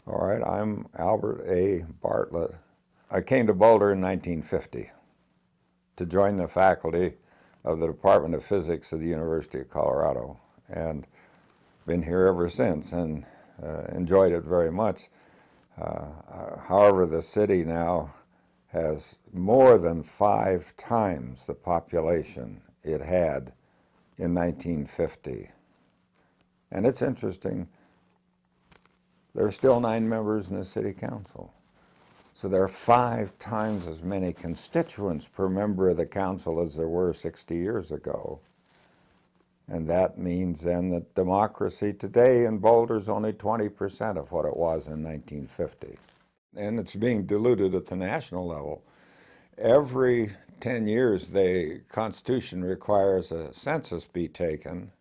All right, I'm Albert A. Bartlett. I came to Boulder in 1950 to join the faculty of the Department of Physics of the University of Colorado, and been here ever since and enjoyed it very much. However, the city now has more than 5 times the population it had in 1950. And it's interesting, there are still 9 members in the city council. So there are 5 times as many constituents per member of the council as there were 60 years ago. And that means then that democracy today in Boulder is only 20% of what it was in 1950. And it's being diluted at the national level. Every 10 years, the Constitution requires a census be taken.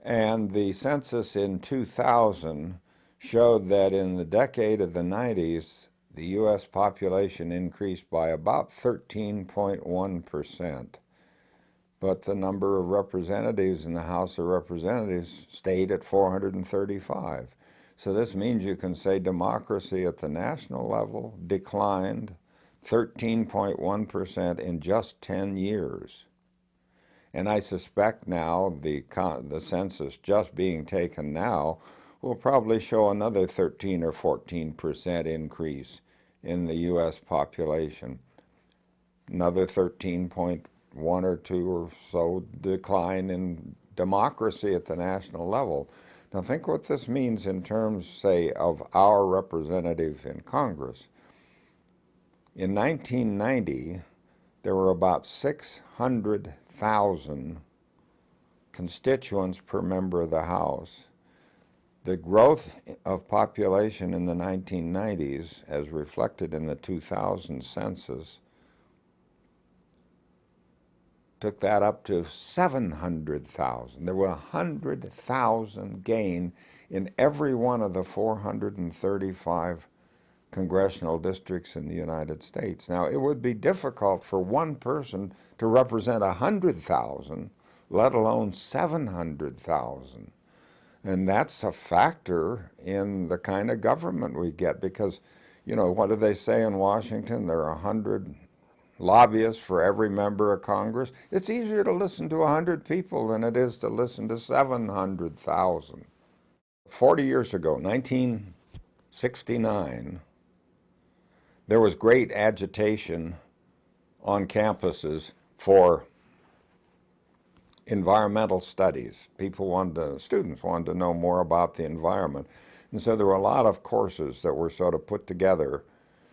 And the census in 2000 showed that in the decade of the 90s, the U.S. population increased by about 13.1%. But the number of representatives in the House of Representatives stayed at 435. So this means you can say democracy at the national level declined 13.1% in just 10 years. And I suspect now the census just being taken now will probably show another 13 or 14% increase in the U.S. population. Another 13.1 or 2 or so decline in democracy at the national level. Now think what this means in terms, say, of our representative in Congress. In 1990, there were about 600,000 constituents per member of the House. The growth of population in the 1990s, as reflected in the 2000 census, took that up to 700,000. There were 100,000 gain in every one of the 435 congressional districts in the United States. Now, it would be difficult for one person to represent 100,000, let alone 700,000. And that's a factor in the kind of government we get because, you know, what do they say in Washington? There are 100 lobbyists for every member of Congress. It's easier to listen to 100 people than it is to listen to 700,000. 40 years ago, 1969, there was great agitation on campuses for environmental studies. Students wanted to know more about the environment. And so there were a lot of courses that were sort of put together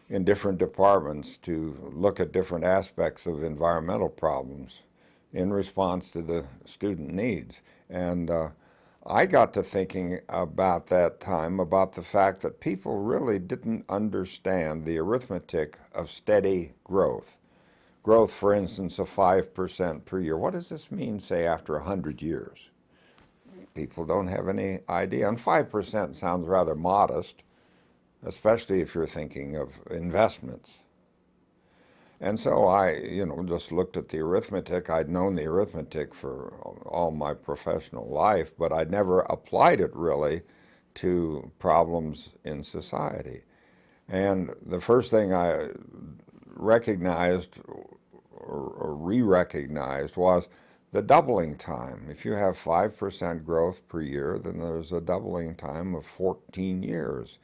in different departments to look at different aspects of environmental problems in response to the student needs. And I got to thinking about that time about the fact that people really didn't understand the arithmetic of steady growth. Growth, for instance, of 5% per year. What does this mean, say, after 100 years? People don't have any idea. And 5% sounds rather modest, especially if you're thinking of investments. And so I, just looked at the arithmetic. I'd known the arithmetic for all my professional life, but I'd never applied it really to problems in society. And the first thing I recognized or re-recognized was the doubling time. If you have 5% growth per year, then there's a doubling time of 14 years.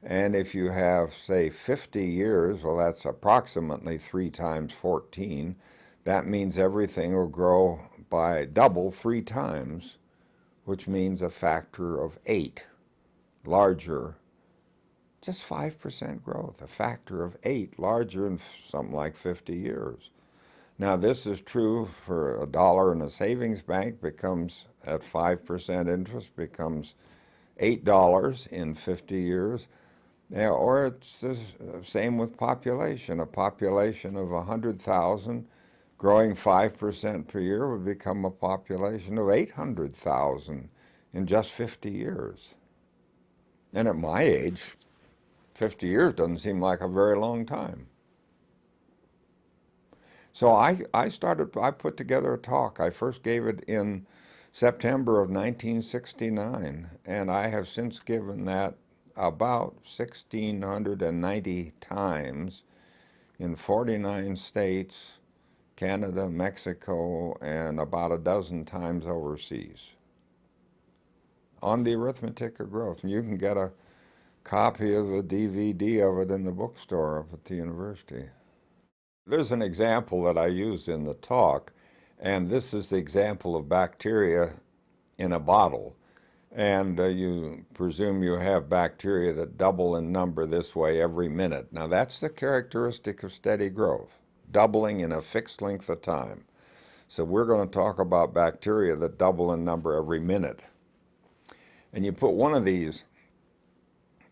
And if you have, say, 50 years, well, that's approximately 3 times 14. That means everything will grow by double 3 times, which means a factor of 8, larger. Just 5% growth, a factor of 8, larger in something like 50 years. Now, this is true for $1 in a savings bank becomes, at 5% interest, becomes $8 in 50 years. Yeah, or it's the same with population. A population of 100,000 growing 5% per year would become a population of 800,000 in just 50 years. And at my age, 50 years doesn't seem like a very long time. So I put together a talk. I first gave it in September of 1969, and I have since given that about 1,690 times in 49 states, Canada, Mexico, and about a dozen times overseas on the arithmetic of growth. And you can get a copy of the DVD of it in the bookstore up at the university. There's an example that I used in the talk, and this is the example of bacteria in a bottle. And you presume you have bacteria that double in number this way every minute. Now that's the characteristic of steady growth, doubling in a fixed length of time. So we're going to talk about bacteria that double in number every minute. And you put one of these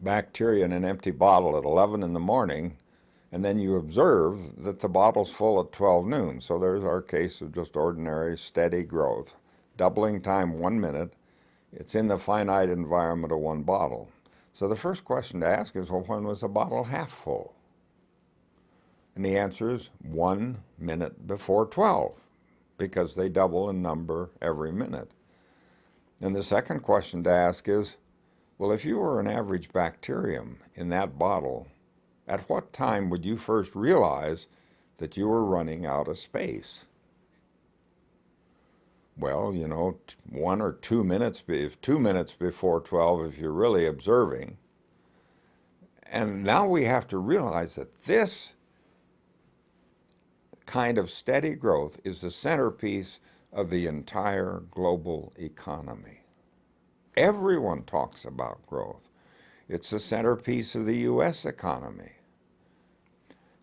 bacteria in an empty bottle at 11 in the morning, and then you observe that the bottle's full at 12 noon. So there's our case of just ordinary steady growth, doubling time 1 minute. It's in the finite environment of one bottle. So the first question to ask is, well, when was the bottle half full? And the answer is 1 minute before 12, because they double in number every minute. And the second question to ask is, well, if you were an average bacterium in that bottle, at what time would you first realize that you were running out of space? Well, 1 or 2 minutes, 2 minutes before 12 if you're really observing. And now we have to realize that this kind of steady growth is the centerpiece of the entire global economy. Everyone talks about growth. It's the centerpiece of the U.S. economy.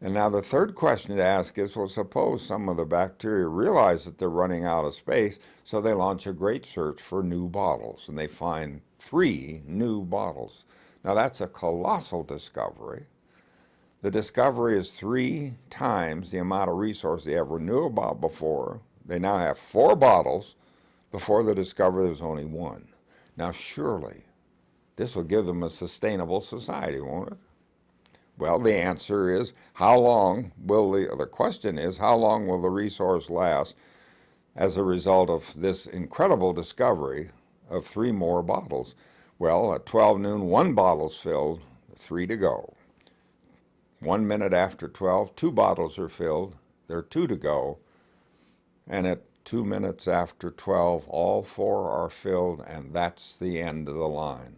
And now the third question to ask is, well, suppose some of the bacteria realize that they're running out of space, so they launch a great search for new bottles, and they find 3 new bottles. Now that's a colossal discovery. The discovery is 3 times the amount of resource they ever knew about before. They now have 4 bottles. Before the discovery, there was only 1. Now surely this will give them a sustainable society, won't it? Well, the answer is, the question is, how long will the resource last as a result of this incredible discovery of 3 more bottles? Well, at 12 noon, 1 bottle's filled, 3 to go. 1 minute after 12, 2 bottles are filled, there are 2 to go. And at 2 minutes after 12, all 4 are filled, and that's the end of the line.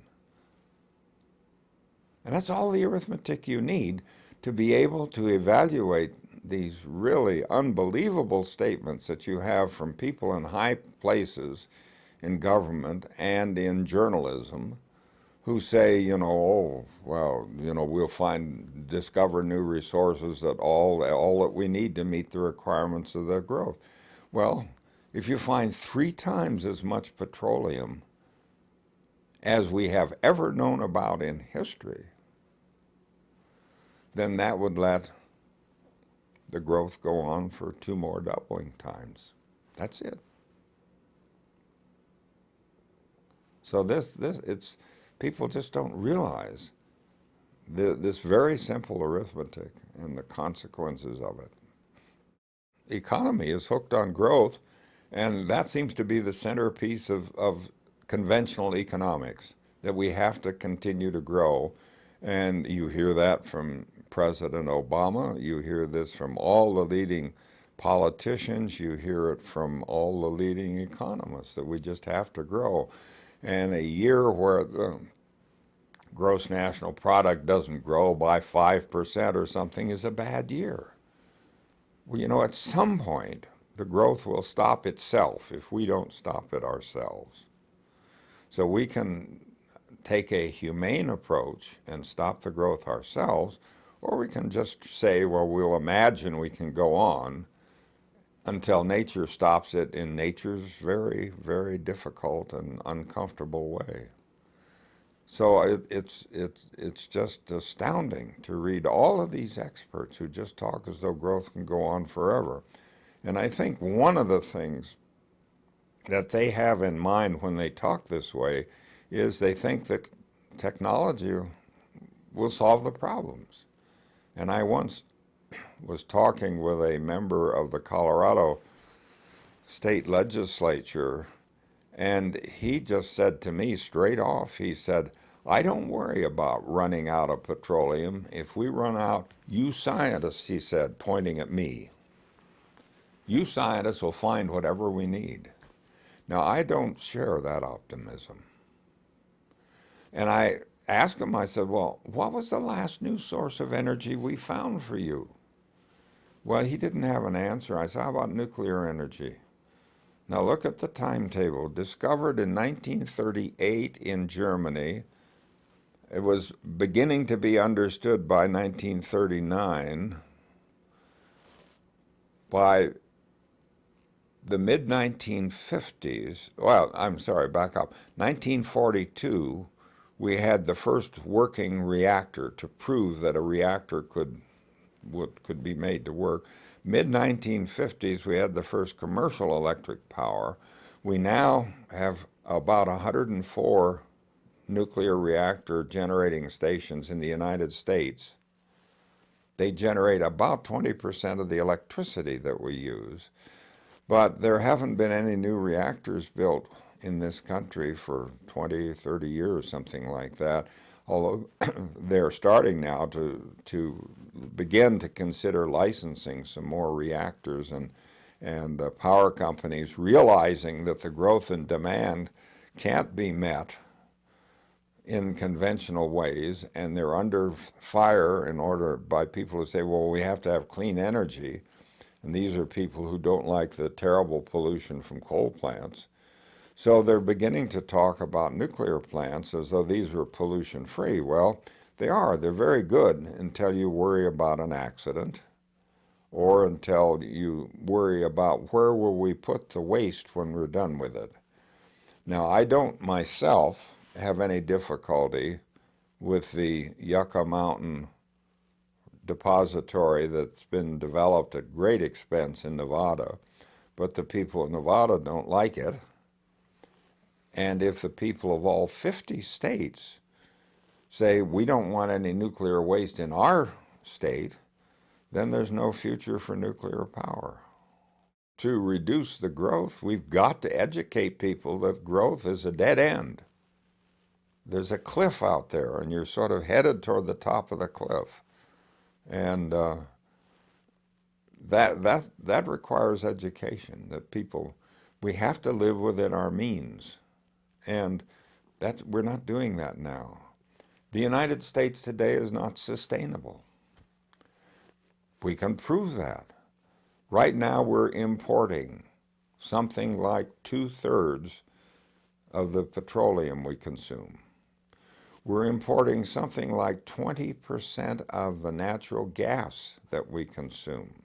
And that's all the arithmetic you need to be able to evaluate these really unbelievable statements that you have from people in high places in government and in journalism who say, we'll discover new resources that all that we need to meet the requirements of the growth. Well, if you find 3 times as much petroleum as we have ever known about in history, then that would let the growth go on for 2 more doubling times. That's it. So people just don't realize this very simple arithmetic and the consequences of it. The economy is hooked on growth, and that seems to be the centerpiece of conventional economics, that we have to continue to grow. And you hear that from President Obama. You hear this from all the leading politicians. You hear it from all the leading economists, that we just have to grow. And a year where the gross national product doesn't grow by 5% or something is a bad year. Well, at some point, the growth will stop itself if we don't stop it ourselves. So we can take a humane approach and stop the growth ourselves, or we can just say, well, we'll imagine we can go on until nature stops it in nature's very, very difficult and uncomfortable way. So it's just astounding to read all of these experts who just talk as though growth can go on forever. And I think one of the things that they have in mind when they talk this way is they think that technology will solve the problems. And I once was talking with a member of the Colorado state legislature, and he just said to me straight off, he said, I don't worry about running out of petroleum. If we run out, you scientists, he said, pointing at me, you scientists will find whatever we need. Now, I don't share that optimism. And I asked him, I said, well, what was the last new source of energy we found for you? Well, he didn't have an answer. I said, how about nuclear energy? Now look at the timetable. Discovered in 1938 in Germany. It was beginning to be understood by 1939. By the mid-1950s, well, I'm sorry, back up. 1942, we had the first working reactor to prove that a reactor could be made to work. Mid-1950s, we had the first commercial electric power. We now have about 104 nuclear reactor generating stations in the United States. They generate about 20% of the electricity that we use. But there haven't been any new reactors built in this country for 20, 30 years, something like that. Although they're starting now to begin to consider licensing some more reactors, and the power companies realizing that the growth in demand can't be met in conventional ways, and they're under fire in order by people who say, well, we have to have clean energy. And these are people who don't like the terrible pollution from coal plants. So they're beginning to talk about nuclear plants as though these were pollution-free. Well, they are. They're very good until you worry about an accident or until you worry about where will we put the waste when we're done with it. Now, I don't myself have any difficulty with the Yucca Mountain depository that's been developed at great expense in Nevada, but the people of Nevada don't like it. And if the people of all 50 states say we don't want any nuclear waste in our state, then there's no future for nuclear power. To reduce the growth, we've got to educate people that growth is a dead end. There's a cliff out there, and you're sort of headed toward the top of the cliff. And that requires education, that people, we have to live within our means. And we're not doing that now. The United States today is not sustainable. We can prove that. Right now we're importing something like 2/3 of the petroleum we consume. We're importing something like 20% of the natural gas that we consume.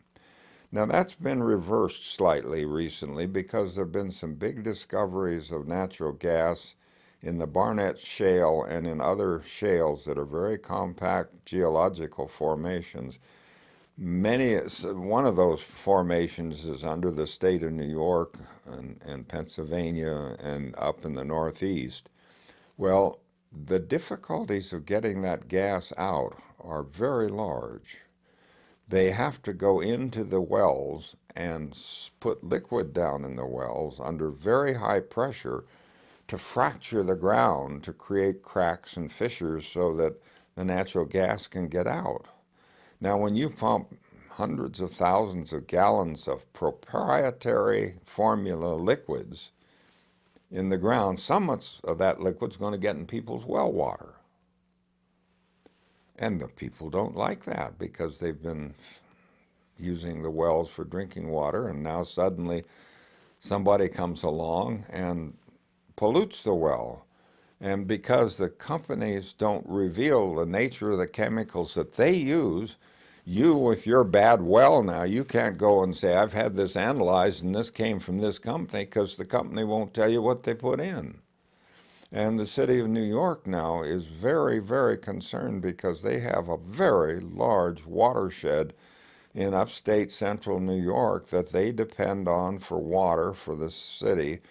Now that's been reversed slightly recently because there have been some big discoveries of natural gas in the Barnett Shale and in other shales that are very compact geological formations. One of those formations is under the state of New York and Pennsylvania and up in the Northeast. Well, the difficulties of getting that gas out are very large. They have to go into the wells and put liquid down in the wells under very high pressure to fracture the ground to create cracks and fissures so that the natural gas can get out. Now, when you pump hundreds of thousands of gallons of proprietary formula liquids in the ground, so much of that liquid's going to get in people's well water. And the people don't like that because they've been using the wells for drinking water, and now suddenly somebody comes along and pollutes the well. And because the companies don't reveal the nature of the chemicals that they use, you with your bad well now, you can't go and say, I've had this analyzed and this came from this company, because the company won't tell you what they put in. And the city of New York now is very, very concerned because they have a very large watershed in upstate central New York that they depend on for water for the city,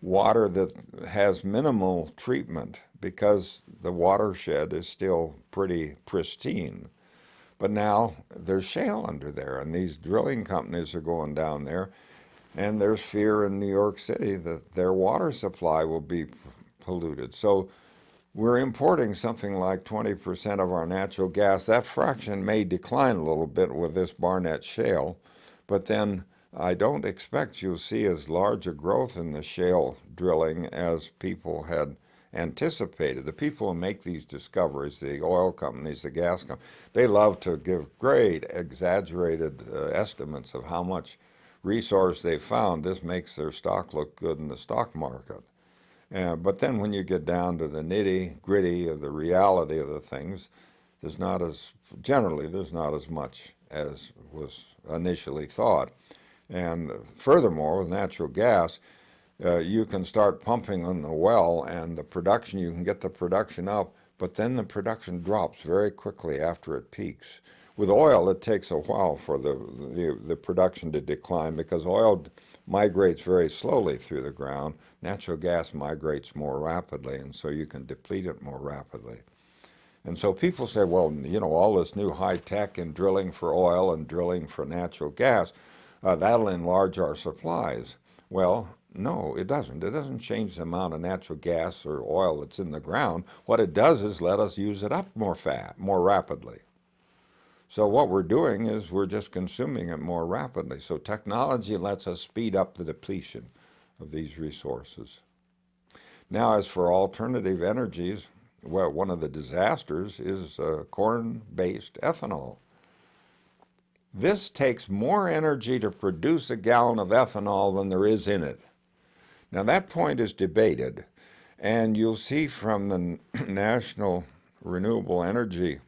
water that has minimal treatment because the watershed is still pretty pristine. But now there's shale under there, and these drilling companies are going down there, and there's fear in New York City that their water supply will be polluted. So We're importing something like 20% of our natural gas. That fraction may decline a little bit with this Barnett Shale, but then I don't expect you'll see as large a growth in the shale drilling as people had anticipated. The people who make these discoveries, the oil companies, the gas companies, they love to give great exaggerated estimates of how much resource they found. This makes their stock look good in the stock market. But then when you get down to the nitty gritty of the reality of the things, there's not as much as was initially thought. And furthermore, with natural gas, you can start pumping on the well, and you can get the production up, but then the production drops very quickly after it peaks. With oil, it takes a while for the production to decline because oil migrates very slowly through the ground. Natural gas migrates more rapidly, and so you can deplete it more rapidly. And so people say, well, all this new high tech in drilling for oil and drilling for natural gas, that'll enlarge our supplies. Well, no, it doesn't. It doesn't change the amount of natural gas or oil that's in the ground. What it does is let us use it up more rapidly. So what we're doing is we're just consuming it more rapidly. So technology lets us speed up the depletion of these resources. Now, as for alternative energies, well, one of the disasters is corn-based ethanol. This takes more energy to produce a gallon of ethanol than there is in it. Now, that point is debated, and you'll see from the National Renewable Energy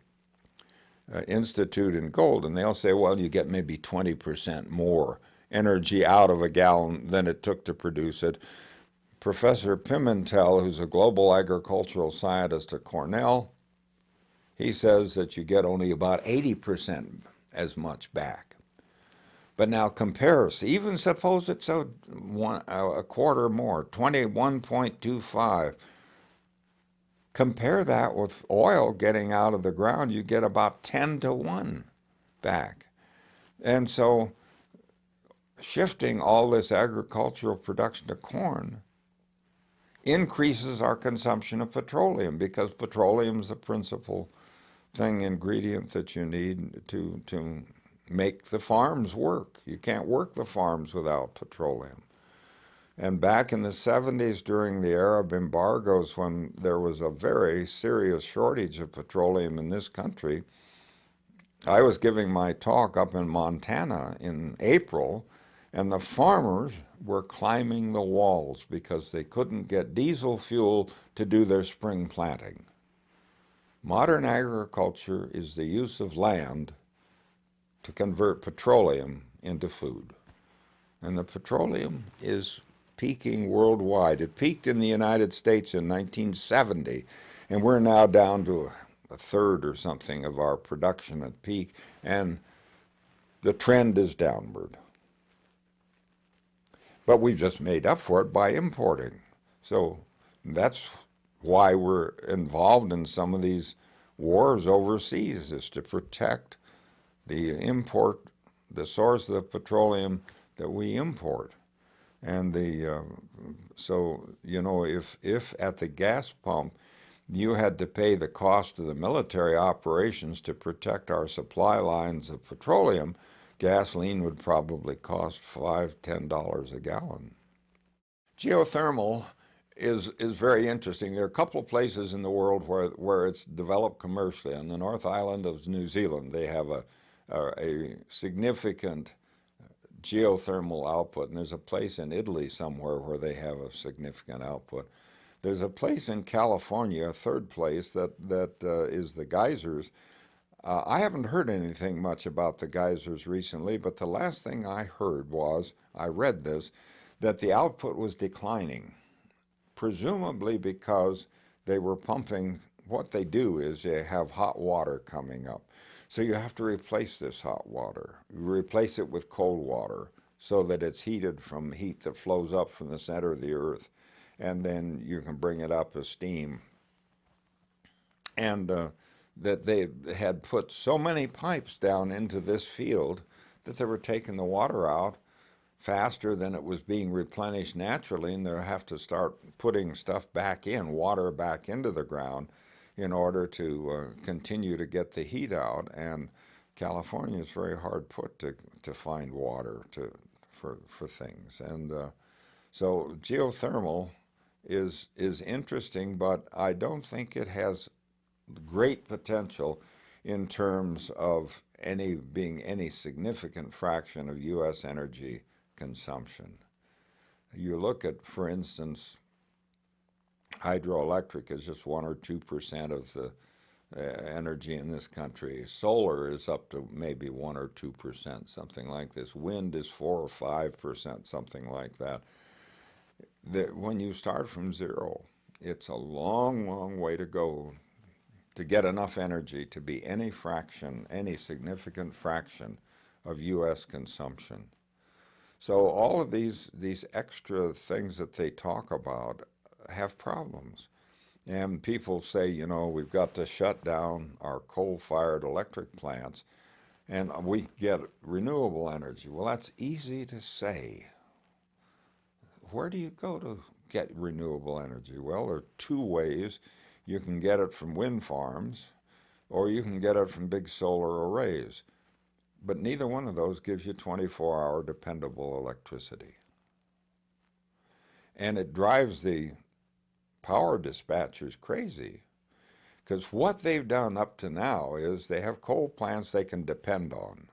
Institute in Golden, they'll say, well, you get maybe 20% more energy out of a gallon than it took to produce it. Professor Pimentel, who's a global agricultural scientist at Cornell, he says that you get only about 80% as much back. But now compare, even suppose it's a quarter more, 21.25. Compare that with oil getting out of the ground, you get about 10 to 1 back. And so shifting all this agricultural production to corn increases our consumption of petroleum because petroleum is the principal ingredient that you need to make the farms work. You can't work the farms without petroleum. And back in the 70s, during the Arab embargoes, when there was a very serious shortage of petroleum in this country, I was giving my talk up in Montana in April, and the farmers were climbing the walls because they couldn't get diesel fuel to do their spring planting. Modern agriculture is the use of land to convert petroleum into food. And the petroleum is peaking worldwide. It peaked in the United States in 1970, and we're now down to a third or something of our production at peak, and the trend is downward. But we've just made up for it by importing. So that's why we're involved in some of these wars overseas, is to protect the source of the petroleum that we import. And if at the gas pump you had to pay the cost of the military operations to protect our supply lines of petroleum, gasoline would probably cost $5, $10 a gallon. Geothermal is very interesting. There are a couple of places in the world where it's developed commercially. On the North Island of New Zealand, they have a significant geothermal output, and there's a place in Italy somewhere where they have a significant output. There's a place in California, a third place, that is the geysers. I haven't heard anything much about the geysers recently, but the last thing I heard was, I read this, that the output was declining, presumably because they were pumping. What they do is they have hot water coming up. So you have to replace this hot water. You replace it with cold water so that it's heated from heat that flows up from the center of the earth. And then you can bring it up as steam. And that they had put so many pipes down into this field that they were taking the water out faster than it was being replenished naturally, and they'll have to start putting stuff back in, water back into the ground, in order to continue to get the heat out. And California is very hard put to find water for things. And so geothermal is interesting, but I don't think it has great potential in terms of being any significant fraction of U.S. energy consumption. You look at, for instance, hydroelectric is just 1 or 2% of the energy in this country. Solar is up to maybe 1 or 2%, something like this. Wind is 4 or 5%, something like that. When you start from zero, it's a long, long way to go to get enough energy to be any fraction, any significant fraction of U.S. consumption. So all of these extra things that they talk about have problems. And people say, you know, we've got to shut down our coal-fired electric plants and we get renewable energy. Well, that's easy to say. Where do you go to get renewable energy? Well, there are two ways. You can get it from wind farms, or you can get it from big solar arrays. But neither one of those gives you 24-hour dependable electricity. And it drives the power dispatchers crazy, because what they've done up to now is they have coal plants they can depend on.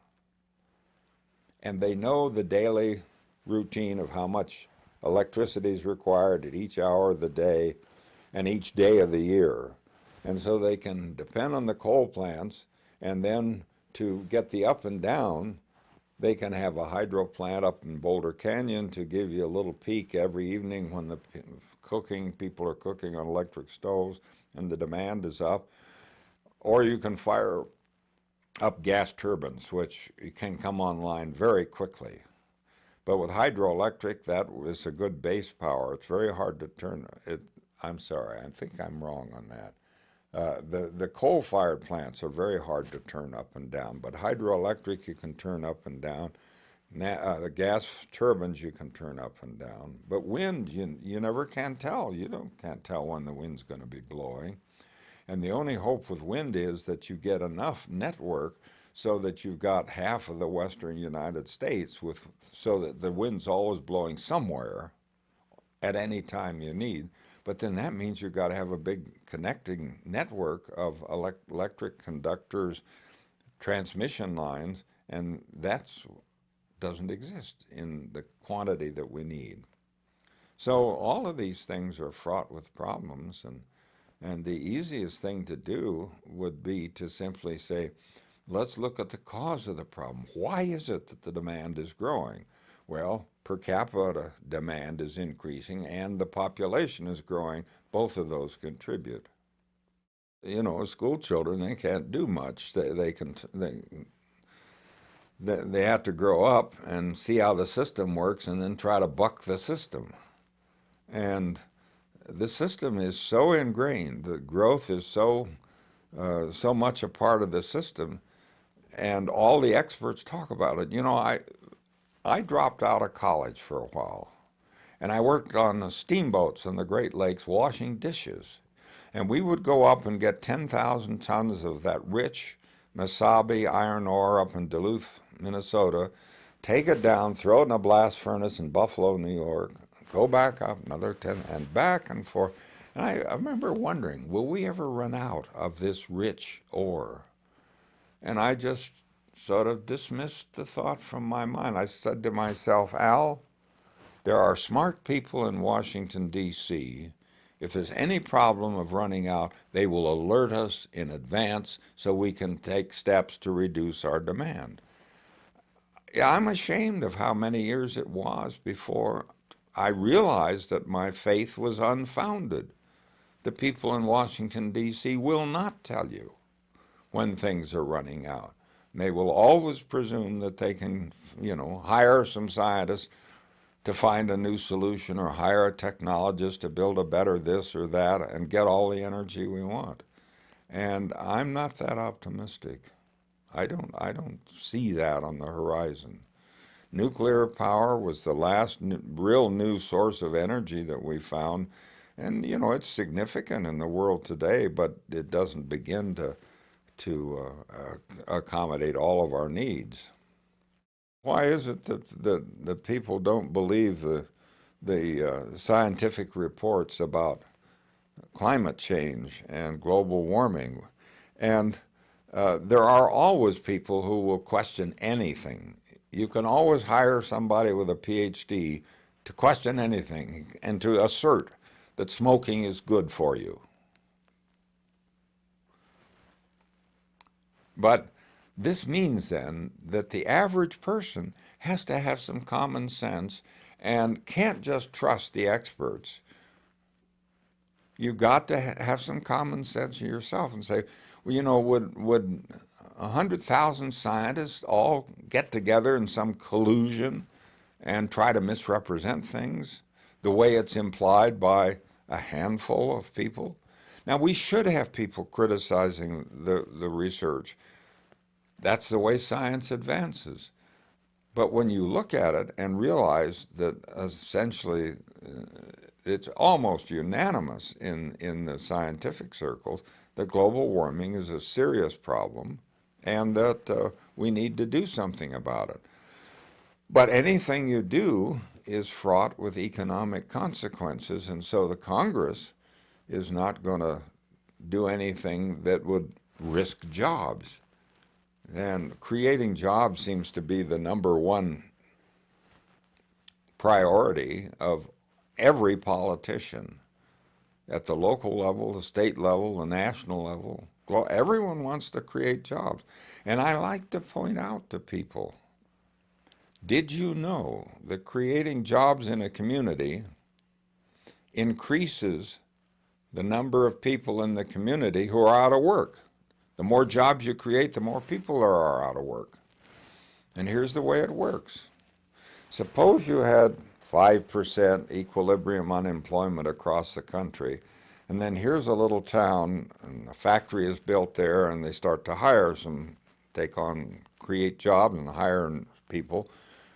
And they know the daily routine of how much electricity is required at each hour of the day and each day of the year. And so they can depend on the coal plants, and then to get the up and down, they can have a hydro plant up in Boulder Canyon to give you a little peak every evening when the people are cooking on electric stoves and the demand is up. Or you can fire up gas turbines, which can come online very quickly. But with hydroelectric, that is a good base power. It's very hard to turn it. I'm sorry, I think I'm wrong on that. The coal-fired plants are very hard to turn up and down, but hydroelectric you can turn up and down. The gas turbines you can turn up and down. But wind, you never can tell. Can't tell when the wind's going to be blowing. And the only hope with wind is that you get enough network so that you've got half of the western United States so that the wind's always blowing somewhere at any time you need. But then that means you've got to have a big connecting network of electric conductors, transmission lines, and that doesn't exist in the quantity that we need. So all of these things are fraught with problems, and the easiest thing to do would be to simply say, let's look at the cause of the problem. Why is it that the demand is growing? Well, per capita demand is increasing and the population is growing. Both of those contribute. You know, school children, they can't do much. They have to grow up and see how the system works and then try to buck the system. And the system is so ingrained, the growth is so much a part of the system, and all the experts talk about it. You know, I dropped out of college for a while, and I worked on the steamboats in the Great Lakes washing dishes. And we would go up and get 10,000 tons of that rich Mesabi iron ore up in Duluth, Minnesota, take it down, throw it in a blast furnace in Buffalo, New York, go back up another 10, and back and forth. And I remember wondering, will we ever run out of this rich ore? And I just sort of dismissed the thought from my mind. I said to myself, Al, there are smart people in Washington, D.C. If there's any problem of running out, they will alert us in advance so we can take steps to reduce our demand. I'm ashamed of how many years it was before I realized that my faith was unfounded. The people in Washington, D.C. will not tell you when things are running out. They will always presume that they can, hire some scientists to find a new solution or hire a technologist to build a better this or that and get all the energy we want. And I'm not that optimistic. I don't see that on the horizon. Nuclear power was the last real new source of energy that we found. And, it's significant in the world today, but it doesn't begin to accommodate all of our needs. Why is it that people don't believe the scientific reports about climate change and global warming? And there are always people who will question anything. You can always hire somebody with a PhD to question anything and to assert that smoking is good for you. But this means then that the average person has to have some common sense and can't just trust the experts. You've got to have some common sense yourself and say, well, would 100,000 scientists all get together in some collusion and try to misrepresent things the way it's implied by a handful of people? Now, we should have people criticizing the research. That's the way science advances. But when you look at it and realize that essentially it's almost unanimous in the scientific circles that global warming is a serious problem and that we need to do something about it. But anything you do is fraught with economic consequences, and so the Congress is not going to do anything that would risk jobs. And creating jobs seems to be the number one priority of every politician at the local level, the state level, the national level. Everyone wants to create jobs. And I like to point out to people, did you know that creating jobs in a community increases the number of people in the community who are out of work? The more jobs you create, the more people there are out of work. And here's the way it works. Suppose you had 5% equilibrium unemployment across the country, and then here's a little town, and a factory is built there, and they start to hire create jobs and hire people.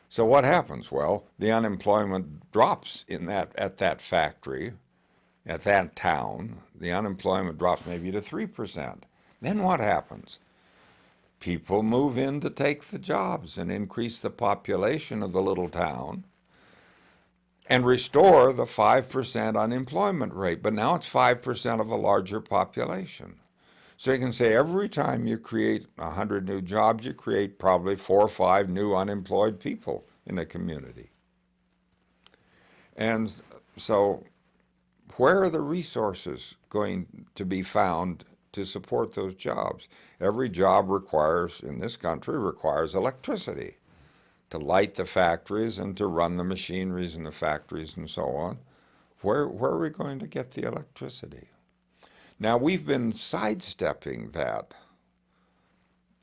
So what happens? Well, the unemployment drops at that factory, at that town. The unemployment drops maybe to 3%. Then what happens? People move in to take the jobs and increase the population of the little town and restore the 5% unemployment rate. But now it's 5% of a larger population. So you can say every time you create 100 new jobs, you create probably 4 or 5 new unemployed people in a community. And so where are the resources going to be found to support those jobs? Every job in this country requires electricity to light the factories and to run the machineries in the factories and so on. Where are we going to get the electricity? Now, we've been sidestepping that.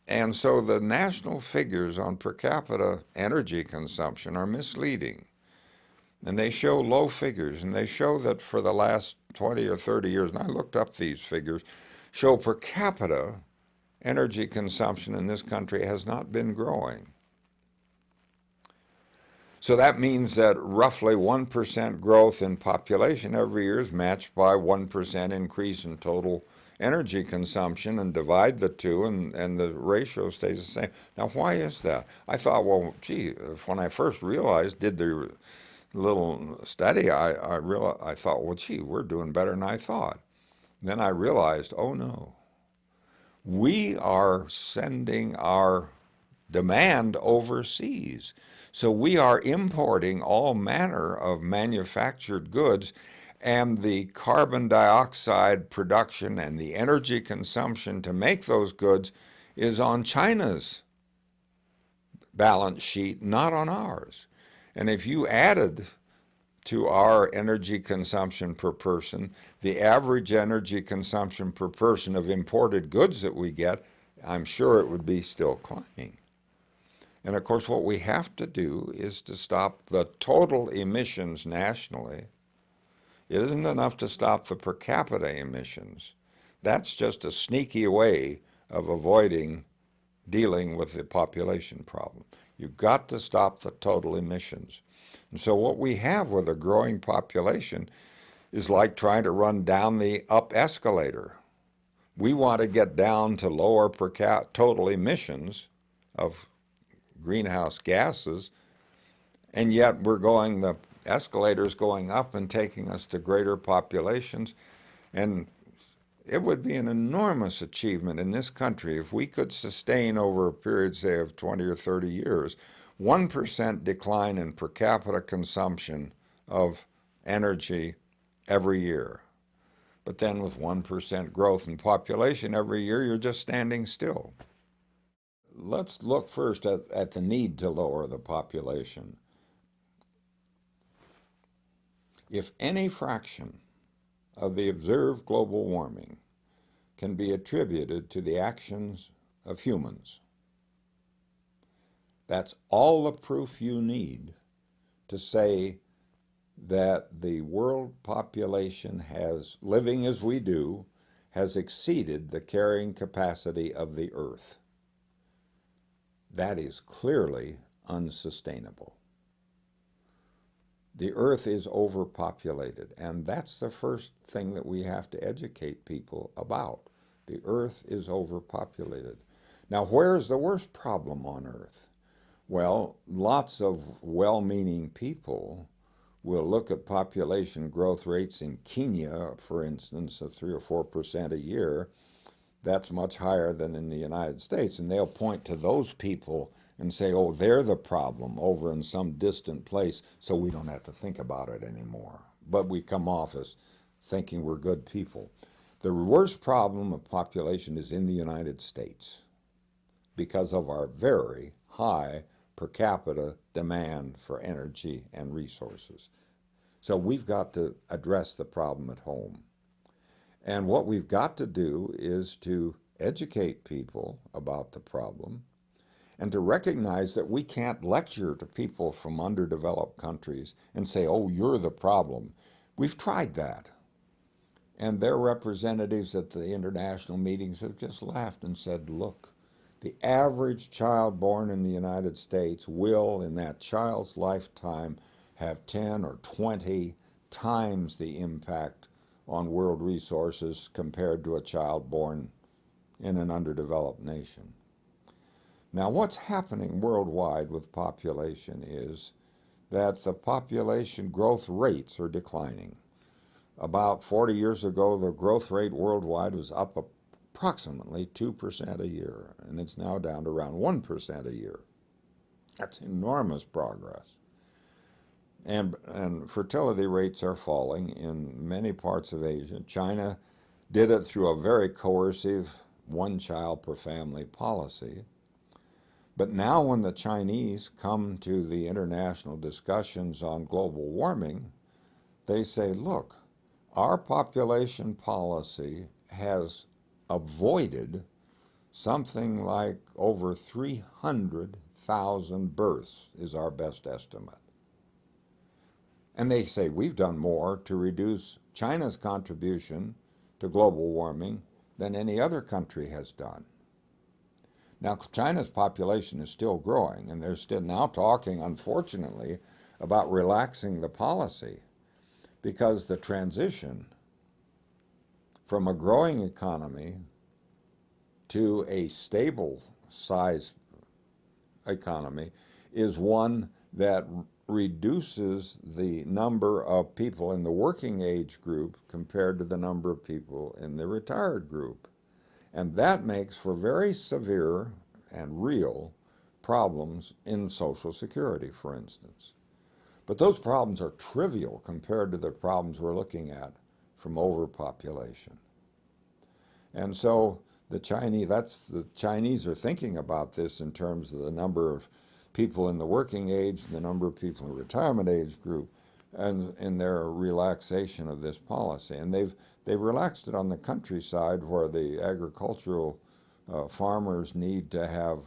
And so the national figures on per capita energy consumption are misleading. And they show low figures, and they show that for the last 20 or 30 years, and I looked up these figures, show per capita energy consumption in this country has not been growing. So that means that roughly 1% growth in population every year is matched by 1% increase in total energy consumption, and divide the two, and the ratio stays the same. Now, why is that? I thought, well, gee, when I first did the little study, I thought, well, gee, we're doing better than I thought. Then I realized, oh no, we are sending our demand overseas. So we are importing all manner of manufactured goods, and the carbon dioxide production and the energy consumption to make those goods is on China's balance sheet, not on ours. And if you added to our energy consumption per person the average energy consumption per person of imported goods that we get, I'm sure it would be still climbing. And of course, what we have to do is to stop the total emissions nationally. It isn't enough to stop the per capita emissions. That's just a sneaky way of avoiding dealing with the population problem. You've got to stop the total emissions. And so what we have with a growing population is like trying to run down the up escalator. We want to get down to lower per cap total emissions of greenhouse gases, and yet the escalator's going up and taking us to greater populations. And it would be an enormous achievement in this country if we could sustain over a period, say, of 20 or 30 years, 1% decline in per capita consumption of energy every year. But then with 1% growth in population every year, you're just standing still. Let's look first at the need to lower the population. If any fraction of the observed global warming can be attributed to the actions of humans, that's all the proof you need to say that the world population has, living as we do, has exceeded the carrying capacity of the Earth. That is clearly unsustainable. The Earth is overpopulated, and that's the first thing that we have to educate people about. The Earth is overpopulated. Now, where's the worst problem on Earth? Well, lots of well-meaning people will look at population growth rates in Kenya, for instance, of 3 or 4% a year. That's much higher than in the United States, and they'll point to those people and say, oh, they're the problem over in some distant place, so we don't have to think about it anymore. But we come off as thinking we're good people. The worst problem of population is in the United States because of our very high per capita demand for energy and resources. So we've got to address the problem at home. And what we've got to do is to educate people about the problem and to recognize that we can't lecture to people from underdeveloped countries and say, oh, you're the problem. We've tried that. And their representatives at the international meetings have just laughed and said, look, the average child born in the United States will, in that child's lifetime, have 10 or 20 times the impact on world resources compared to a child born in an underdeveloped nation. Now, what's happening worldwide with population is that the population growth rates are declining. About 40 years ago, the growth rate worldwide was up approximately 2% a year, and it's now down to around 1% a year. That's enormous progress. And fertility rates are falling in many parts of Asia. China did it through a very coercive one-child per family policy. But now when the Chinese come to the international discussions on global warming, they say, look, our population policy has avoided something like over 300,000 births is our best estimate. And they say we've done more to reduce China's contribution to global warming than any other country has done. Now, China's population is still growing, and they're still now talking, unfortunately, about relaxing the policy because the transition from a growing economy to a stable size economy is one that reduces the number of people in the working age group compared to the number of people in the retired group. And that makes for very severe and real problems in Social Security, for instance. But those problems are trivial compared to the problems we're looking at from overpopulation. And so the Chinese are thinking about this in terms of the number of people in the working age, the number of people in the retirement age group, and in their relaxation of this policy. And they've relaxed it on the countryside where the agricultural farmers need to have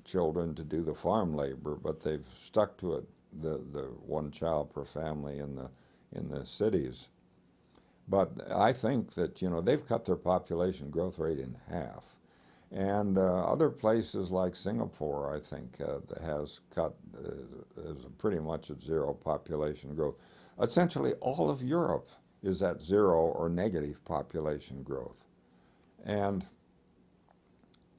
children to do the farm labor, but they've stuck to it, the one child per family in the cities. But I think that, they've cut their population growth rate in half. And other places like Singapore, I think, has cut is pretty much at zero population growth. Essentially, all of Europe is at zero or negative population growth. And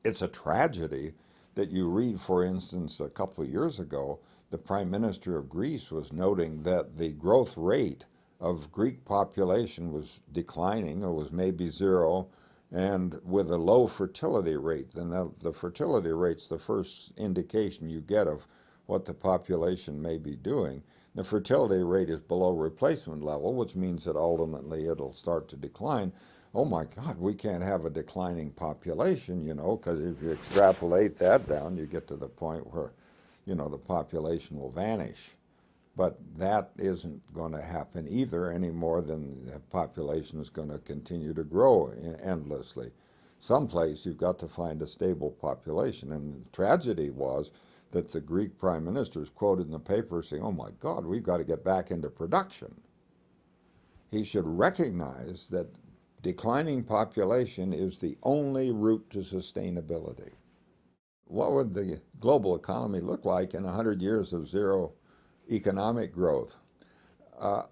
it's a tragedy that you read, for instance, a couple of years ago, the Prime Minister of Greece was noting that the growth rate of Greek population was declining or was maybe zero, and with a low fertility rate. Then the fertility rate's the first indication you get of what the population may be doing. The fertility rate is below replacement level, which means that ultimately it'll start to decline. Oh my God, we can't have a declining population, because if you extrapolate that down, you get to the point where, the population will vanish. But that isn't going to happen either any more than the population is going to continue to grow endlessly. Someplace you've got to find a stable population. And the tragedy was that the Greek prime minister is quoted in the paper saying, oh my God, we've got to get back into production. He should recognize that declining population is the only route to sustainability. What would the global economy look like in 100 years of zero economic growth?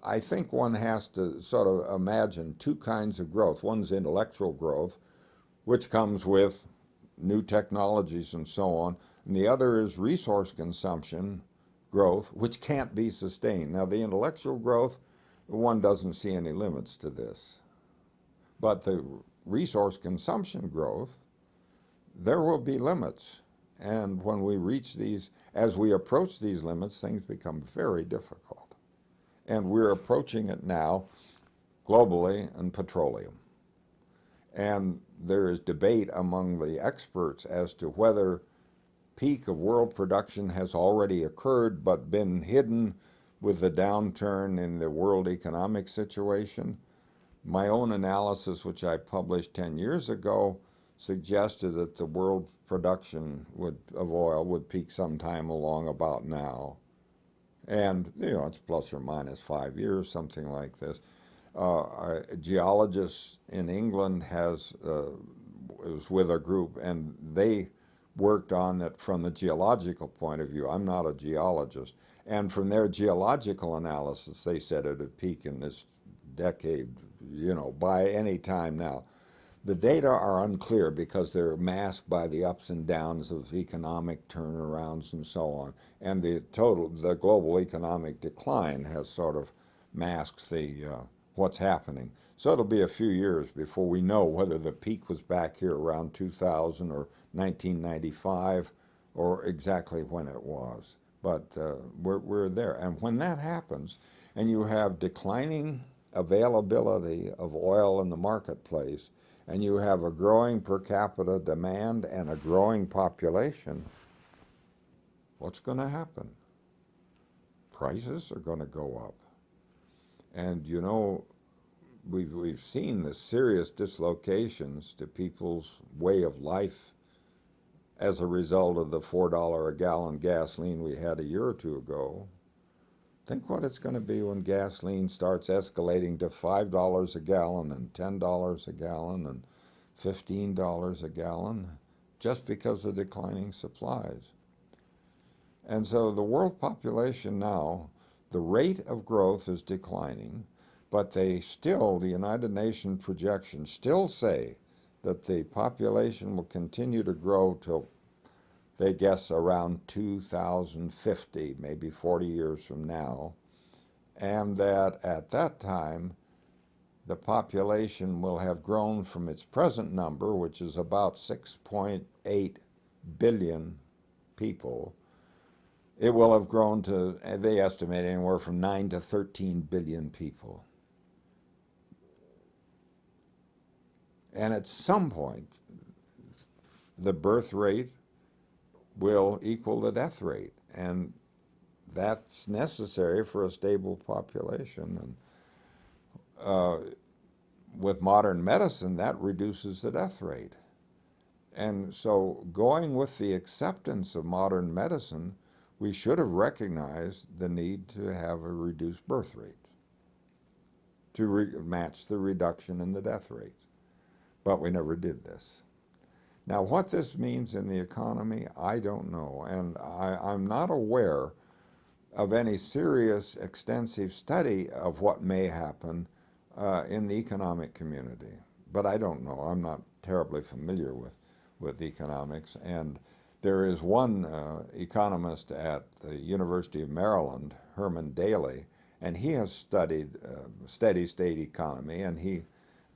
I think one has to sort of imagine two kinds of growth. One's intellectual growth, which comes with new technologies and so on, and the other is resource consumption growth, which can't be sustained. Now, the intellectual growth, one doesn't see any limits to this. But the resource consumption growth, there will be limits. And when we reach these, as we approach these limits, things become very difficult. And we're approaching it now globally in petroleum. And there is debate among the experts as to whether peak of world production has already occurred but been hidden with the downturn in the world economic situation. My own analysis, which I published 10 years ago, suggested that the world production of oil would peak sometime along about now. And, it's plus or minus 5 years, something like this. A geologist in England was with a group, and they worked on it from the geological point of view. I'm not a geologist. And from their geological analysis, they said it would peak in this decade, by any time now. The data are unclear because they're masked by the ups and downs of economic turnarounds and so on. And the global economic decline has sort of masked what's happening. So it'll be a few years before we know whether the peak was back here around 2000 or 1995 or exactly when it was. But we're there. And when that happens, and you have declining availability of oil in the marketplace, and you have a growing per capita demand and a growing population, what's going to happen? Prices are going to go up. And we've seen the serious dislocations to people's way of life as a result of the $4 a gallon gasoline we had a year or two ago. Think what it's going to be when gasoline starts escalating to $5 a gallon and $10 a gallon and $15 a gallon just because of declining supplies. And so the world population now, the rate of growth is declining, but the United Nations projections still say that the population will continue to grow till they guess around 2050, maybe 40 years from now, and that at that time the population will have grown from its present number, which is about 6.8 billion people. It will have grown to, they estimate, anywhere from 9 to 13 billion people. And at some point, the birth rate will equal the death rate, and that's necessary for a stable population. And with modern medicine, that reduces the death rate. And so going with the acceptance of modern medicine, we should have recognized the need to have a reduced birth rate to match the reduction in the death rate. But we never did this. Now, what this means in the economy, I don't know. And I'm not aware of any serious, extensive study of what may happen in the economic community. But I don't know. I'm not terribly familiar with economics. And there is one economist at the University of Maryland, Herman Daly, and he has studied steady state economy, and he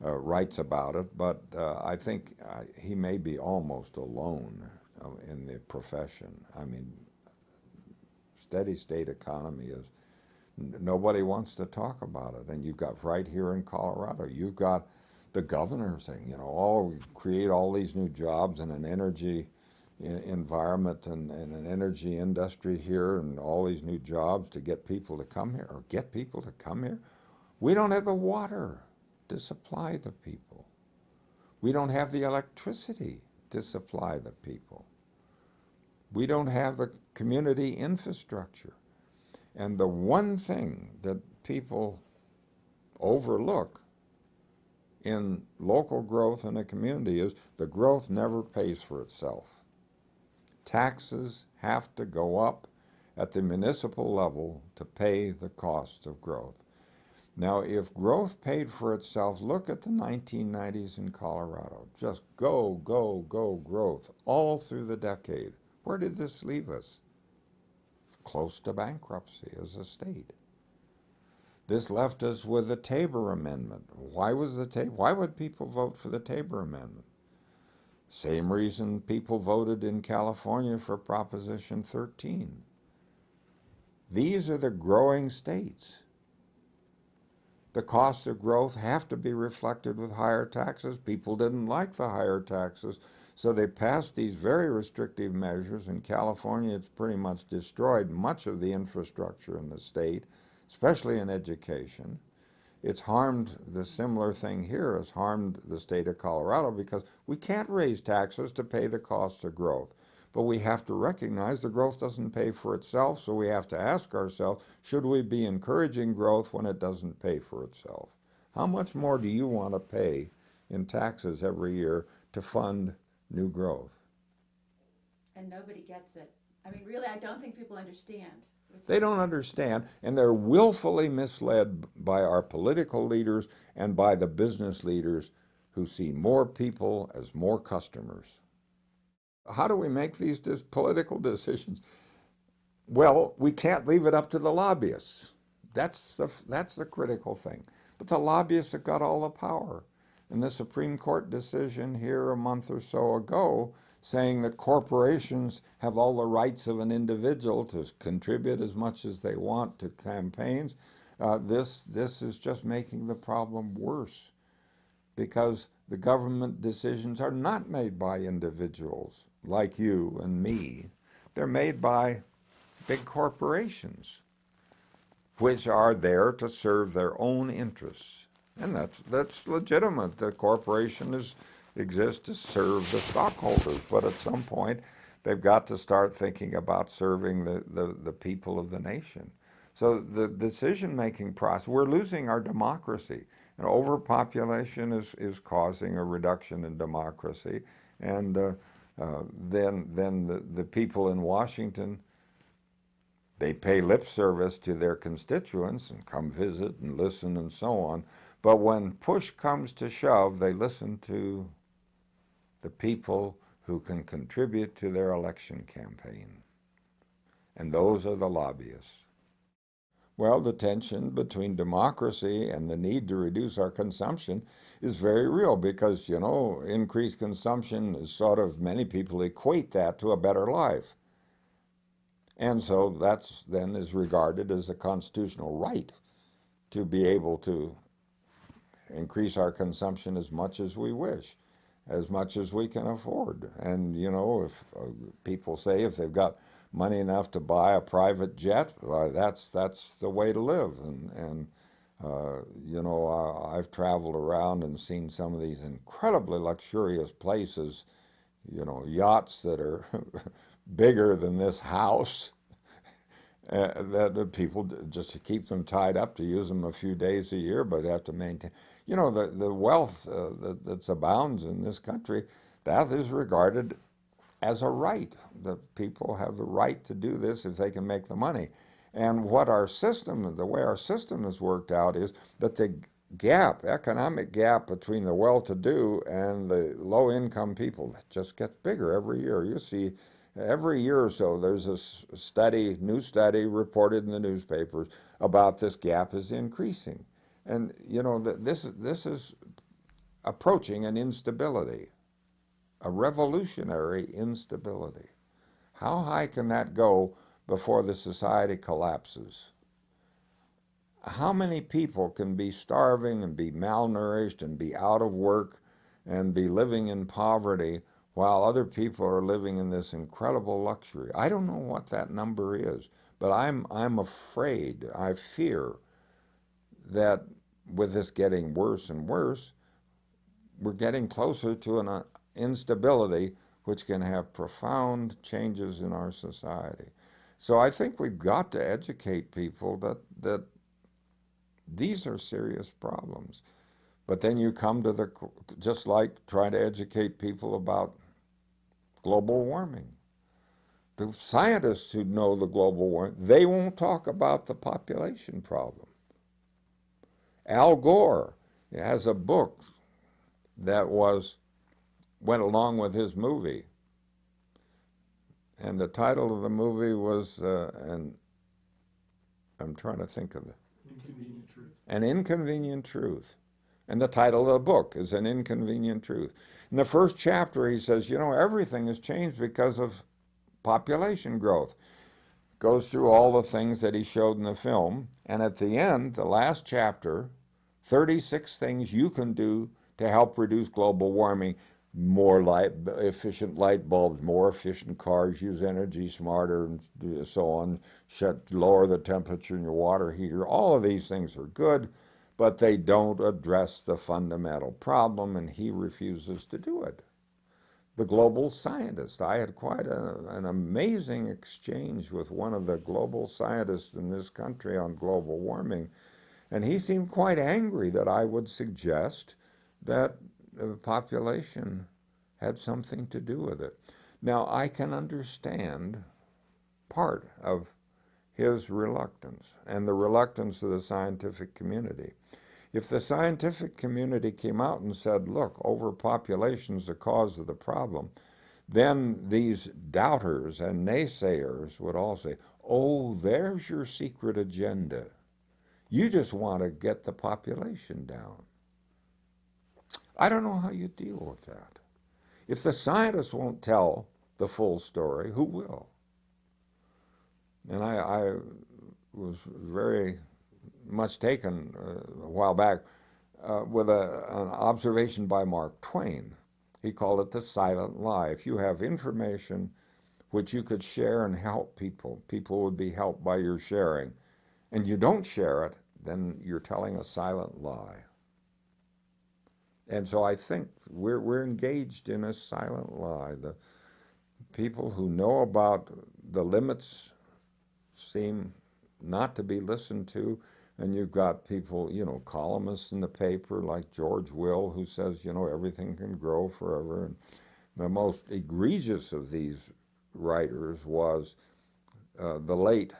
writes about it, but I think he may be almost alone in the profession. I mean, steady state economy is, nobody wants to talk about it. And you've got right here in Colorado, you've got the governor saying, you know, oh, we create all these new jobs in an energy environment and an energy industry here and all these new jobs to get people to come here, or get people to come here. We don't have the water to supply the people. We don't have the electricity to supply the people. We don't have the community infrastructure. And the one thing that people overlook in local growth in a community is the growth never pays for itself. Taxes have to go up at the municipal level to pay the cost of growth. Now, if growth paid for itself, look at the 1990s in Colorado. Just go, go, go growth all through the decade. Where did this leave us? Close to bankruptcy as a state. This left us with the Tabor Amendment. Why would people vote for the Tabor Amendment? Same reason people voted in California for Proposition 13. These are the growing states. The costs of growth have to be reflected with higher taxes. People didn't like the higher taxes, so they passed these very restrictive measures. In California, it's pretty much destroyed much of the infrastructure in the state, especially in education. It's harmed, the similar thing here has harmed the state of Colorado because we can't raise taxes to pay the costs of growth. But we have to recognize the growth doesn't pay for itself, so we have to ask ourselves, should we be encouraging growth when it doesn't pay for itself? How much more do you want to pay in taxes every year to fund new growth? And nobody gets it. I mean, really, I don't think people understand. They don't understand, and they're willfully misled by our political leaders and by the business leaders who see more people as more customers. How do we make these political decisions? Well, we can't leave it up to the lobbyists. That's the critical thing. But the lobbyists have got all the power. And the Supreme Court decision here a month or so ago saying that corporations have all the rights of an individual to contribute as much as they want to campaigns, this is just making the problem worse because the government decisions are not made by individuals like you and me. They're made by big corporations, which are there to serve their own interests. And that's legitimate. The corporation exists to serve the stockholders, but at some point they've got to start thinking about serving the people of the nation. So the decision-making process, we're losing our democracy. And overpopulation is causing a reduction in democracy. And then the people in Washington, they pay lip service to their constituents and come visit and listen and so on. But when push comes to shove, they listen to the people who can contribute to their election campaign. And those are the lobbyists. Well, the tension between democracy and the need to reduce our consumption is very real because, you know, increased consumption is sort of, many people equate that to a better life. And so that's then is regarded as a constitutional right to be able to increase our consumption as much as we wish, as much as we can afford. And, you know, if people say if they've got money enough to buy a private jet, well, that's the way to live. And you know, I've traveled around and seen some of these incredibly luxurious places, you know, yachts that are bigger than this house, that people just to keep them tied up to use them a few days a year, but have to maintain. You know, the wealth that abounds in this country, that is regarded as a right. The people have the right to do this if they can make the money. And what our system, the way our system is worked out is that the gap, economic gap between the well-to-do and the low-income people just gets bigger every year. You see, every year or so, there's a study, new study reported in the newspapers about this gap is increasing. And, you know, this is approaching an instability, a revolutionary instability. How high can that go before the society collapses? How many people can be starving and be malnourished and be out of work and be living in poverty while other people are living in this incredible luxury? I don't know what that number is, but I'm afraid, I fear that with this getting worse and worse, we're getting closer to an instability which can have profound changes in our society. So I think we've got to educate people that these are serious problems. But then you come to just like trying to educate people about global warming. The scientists who know the global warming, they won't talk about the population problem. Al Gore has a book that went along with his movie. And the title of the movie was, and I'm trying to think of it. Inconvenient Truth. An Inconvenient Truth. And the title of the book is An Inconvenient Truth. In the first chapter, he says, you know, everything has changed because of population growth. Goes through all the things that he showed in the film. And at the end, the last chapter, 36 things you can do to help reduce global warming. More efficient light bulbs, more efficient cars, use energy smarter, and so on, lower the temperature in your water heater. All of these things are good, but they don't address the fundamental problem, and he refuses to do it. The global scientist, I had quite an amazing exchange with one of the global scientists in this country on global warming, and he seemed quite angry that I would suggest that the population had something to do with it. Now, I can understand part of his reluctance and the reluctance of the scientific community. If the scientific community came out and said, look, overpopulation is the cause of the problem, then these doubters and naysayers would all say, oh, there's your secret agenda. You just want to get the population down. I don't know how you deal with that. If the scientists won't tell the full story, who will? And I was very much taken a while back with an observation by Mark Twain. He called it the silent lie. If you have information which you could share and help people, people would be helped by your sharing, and you don't share it, then you're telling a silent lie. And so I think we're engaged in a silent lie. The people who know about the limits seem not to be listened to, and you've got people, you know, columnists in the paper like George Will, who says, you know, everything can grow forever. And the most egregious of these writers was the late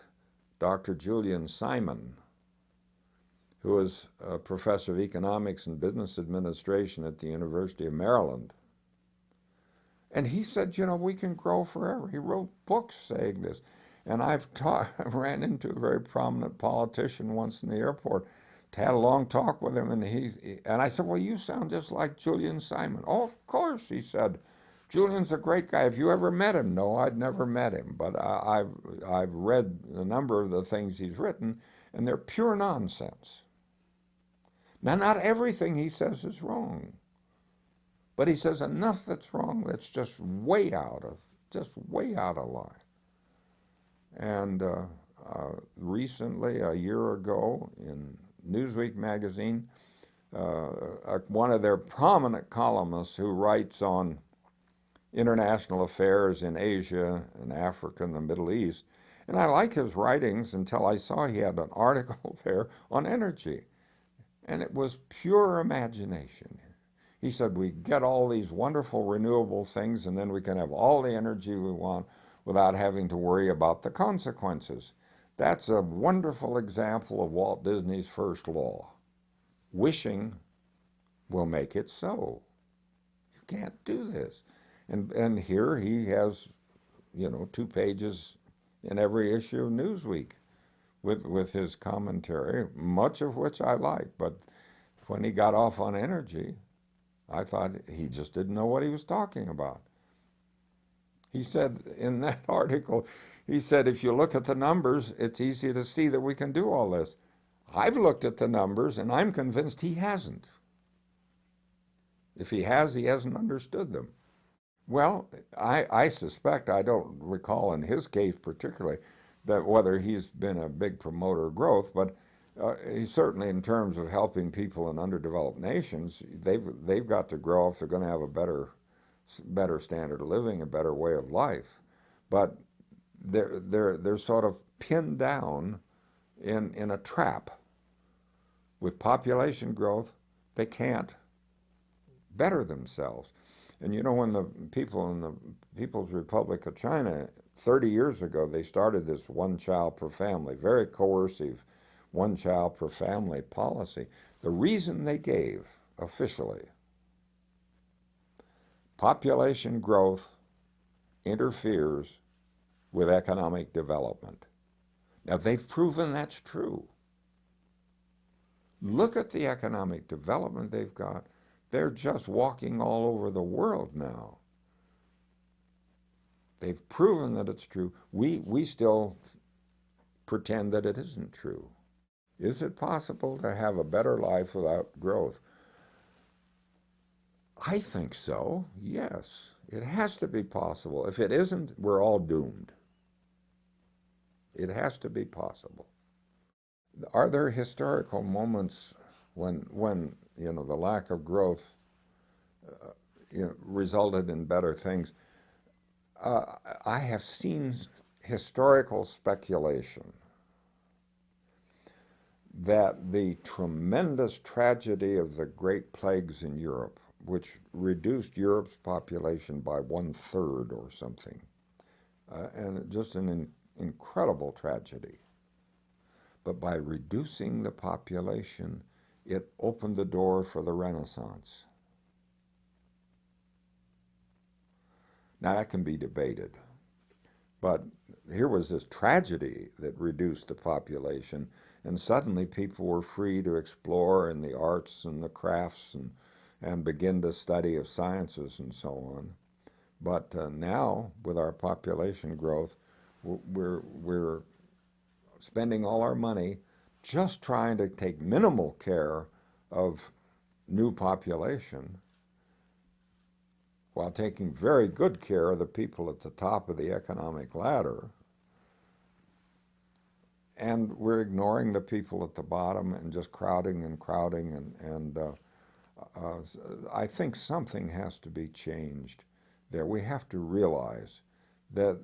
Dr. Julian Simon, who was a professor of economics and business administration at the University of Maryland. And he said, you know, we can grow forever. He wrote books saying this. And I've ran into a very prominent politician once in the airport, had a long talk with him, and I said, well, you sound just like Julian Simon. Oh, of course, he said. Julian's a great guy. Have you ever met him? No, I'd never met him, but I've read a number of the things he's written, and they're pure nonsense. Now, not everything he says is wrong, but he says enough that's wrong that's just way out of line. And recently, a year ago, in Newsweek magazine, one of their prominent columnists who writes on international affairs in Asia and Africa and the Middle East, and I like his writings until I saw he had an article there on energy. And it was pure imagination. He said, we get all these wonderful renewable things and then we can have all the energy we want without having to worry about the consequences. That's a wonderful example of Walt Disney's first law. Wishing will make it so. You can't do this. And here he has, 2 pages in every issue of Newsweek with his commentary, much of which I like. But when he got off on energy, I thought he just didn't know what he was talking about. He said in that article, he said, if you look at the numbers, it's easy to see that we can do all this. I've looked at the numbers, and I'm convinced he hasn't. If he has, he hasn't understood them. Well, I suspect, I don't recall in his case particularly, that whether he's been a big promoter of growth, but he certainly in terms of helping people in underdeveloped nations, they've got to grow if they're going to have a better standard of living, a better way of life. But they're sort of pinned down in a trap. With population growth, they can't better themselves. And when the people in the People's Republic of China, 30 years ago, they started this one child per family, very coercive one child per family policy. The reason they gave officially, population growth interferes with economic development. Now, they've proven that's true. Look at the economic development they've got. They're just walking all over the world now. They've proven that it's true. We still pretend that it isn't true. Is it possible to have a better life without growth? I think so, yes. It has to be possible. If it isn't, we're all doomed. It has to be possible. Are there historical moments when the lack of growth resulted in better things? I have seen historical speculation that the tremendous tragedy of the Great Plagues in Europe, which reduced Europe's population by 1/3 or something, and just an incredible tragedy. But by reducing the population, it opened the door for the Renaissance. Now, that can be debated. But here was this tragedy that reduced the population, and suddenly people were free to explore in the arts and the crafts and begin the study of sciences and so on. But now, with our population growth, we're spending all our money just trying to take minimal care of new population while taking very good care of the people at the top of the economic ladder. And we're ignoring the people at the bottom and just crowding and crowding. And I think something has to be changed there. We have to realize that